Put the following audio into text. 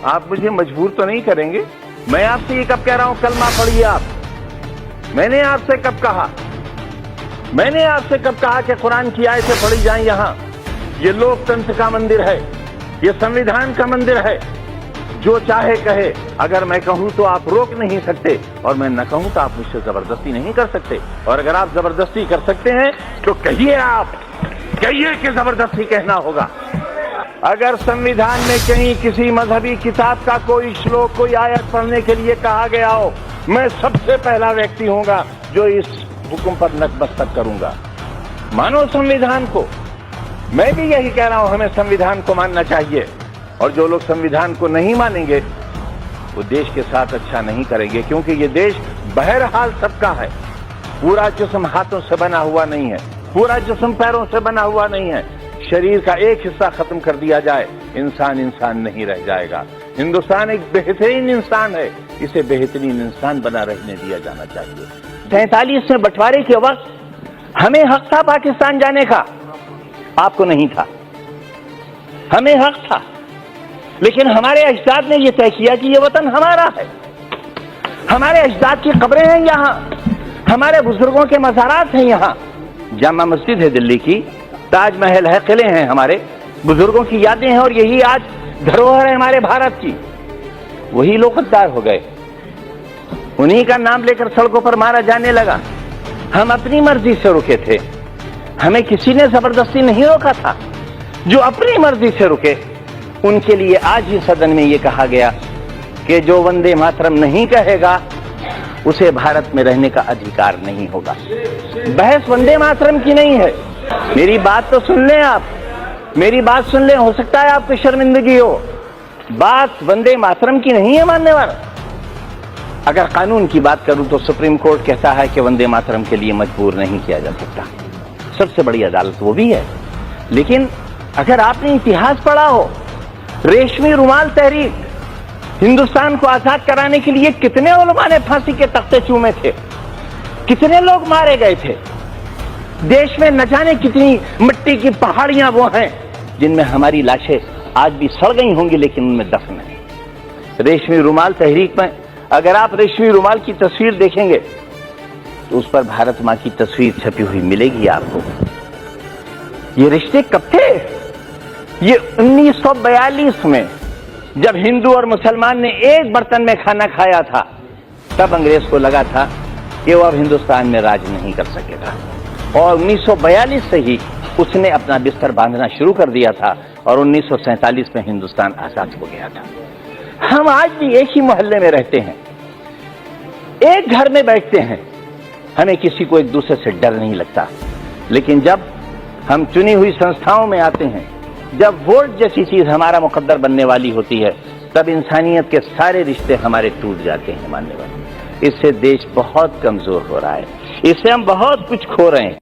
آپ مجھے مجبور تو نہیں کریں گے؟ میں آپ سے یہ کب کہہ رہا ہوں کلمہ پڑھیے آپ؟ میں نے آپ سے کب کہا؟ میں نے آپ سے کب کہا کہ قرآن کی آیتیں پڑھی جائیں یہاں؟ یہ لوک تنتر کا مندر ہے، یہ سنویدھان کا مندر ہے، جو چاہے کہے۔ اگر میں کہوں تو آپ روک نہیں سکتے، اور میں نہ کہوں تو آپ مجھ سے زبردستی نہیں کر سکتے۔ اور اگر آپ زبردستی کر سکتے ہیں تو کہیے، آپ کہیے کہ زبردستی کہنا ہوگا۔ اگر سنویدھان میں کہیں کسی مذہبی کتاب کا کوئی شلوک، کوئی آیت پڑھنے کے لیے کہا گیا ہو، میں سب سے پہلا ویکتی ہوں گا جو اس حکم پر نتمستک کروں گا۔ مانو سنویدھان کو۔ میں بھی یہی کہہ رہا ہوں، ہمیں سنویدھان کو ماننا چاہیے، اور جو لوگ سنویدھان کو نہیں مانیں گے وہ دیش کے ساتھ اچھا نہیں کریں گے، کیونکہ یہ دیش بہرحال سب کا ہے۔ پورا جسم ہاتھوں سے بنا ہوا نہیں ہے، پورا جسم پیروں سے بنا ہوا نہیں ہے۔ شریر کا ایک حصہ ختم کر دیا جائے، انسان انسان نہیں رہ جائے گا۔ ہندوستان ایک بہترین انسان ہے، اسے بہترین انسان بنا رہنے دیا جانا چاہیے۔ 47 میں بٹوارے کے وقت ہمیں حق تھا پاکستان جانے کا، آپ کو نہیں تھا۔ ہمیں حق تھا، لیکن ہمارے اجداد نے یہ طے کیا کہ یہ وطن ہمارا ہے۔ ہمارے اجداد کی قبریں ہیں یہاں، ہمارے بزرگوں کے مزارات ہیں یہاں۔ جامع مسجد ہے دلی کی، تاج محل ہے، قلعے ہیں، ہمارے بزرگوں کی یادیں ہیں، اور یہی آج دھروہر ہے ہمارے بھارت کی۔ وہی لوگ غدار ہو گئے، انہی کا نام لے کر سڑکوں پر مارا جانے لگا۔ ہم اپنی مرضی سے رکے تھے، ہمیں کسی نے زبردستی نہیں روکا تھا۔ جو اپنی مرضی سے رکے ان کے لیے آج ہی صدن میں یہ کہا گیا کہ جو وندے ماترم نہیں کہے گا اسے بھارت میں رہنے کا ادھیکار نہیں ہوگا۔ بحث وندے ماترم کی نہیں ہے، میری بات تو سن لیں، آپ میری بات سن لیں، ہو سکتا ہے آپ کو شرمندگی ہو۔ بات وندے ماترم کی نہیں ہے ماننے والا۔ اگر قانون کی بات کروں تو سپریم کورٹ کہتا ہے کہ وندے ماترم کے لیے مجبور نہیں کیا جا سکتا، سب سے بڑی عدالت وہ بھی ہے۔ لیکن اگر آپ نے اتہاس پڑھا ہو، ریشمی رومال تحریک، ہندوستان کو آزاد کرانے کے لیے کتنے علماء نے پھانسی کے تختے چومے تھے، کتنے لوگ مارے گئے تھے۔ دیش میں نہ جانے کتنی مٹی کی پہاڑیاں وہ ہیں جن میں ہماری لاشیں آج بھی سڑ گئی ہوں گی لیکن ان میں دفن ہے۔ ریشمی رومال تحریک میں اگر آپ ریشمی رومال کی تصویر دیکھیں گے تو اس پر بھارت ماں کی تصویر چھپی ہوئی ملے گی آپ کو۔ یہ رشتے کب تھے؟ یہ 1942 میں جب ہندو اور مسلمان نے ایک برتن میں کھانا کھایا تھا، تب انگریز کو لگا تھا کہ وہ اب ہندوستان میں راج نہیں کر سکے گا، اور 1942 سے ہی اس نے اپنا بستر باندھنا شروع کر دیا تھا، اور 1947 میں ہندوستان آزاد ہو گیا تھا۔ ہم آج بھی ایک ہی محلے میں رہتے ہیں، ایک گھر میں بیٹھتے ہیں، ہمیں کسی کو ایک دوسرے سے ڈر نہیں لگتا۔ لیکن جب ہم چنی ہوئی سنستھاؤں میں آتے ہیں، جب ووٹ جیسی چیز ہمارا مقدر بننے والی ہوتی ہے، تب انسانیت کے سارے رشتے ہمارے ٹوٹ جاتے ہیں ماننے والے۔ اس سے دیش بہت کمزور ہو رہا ہے، اس سے ہم بہت کچھ کھو رہے ہیں۔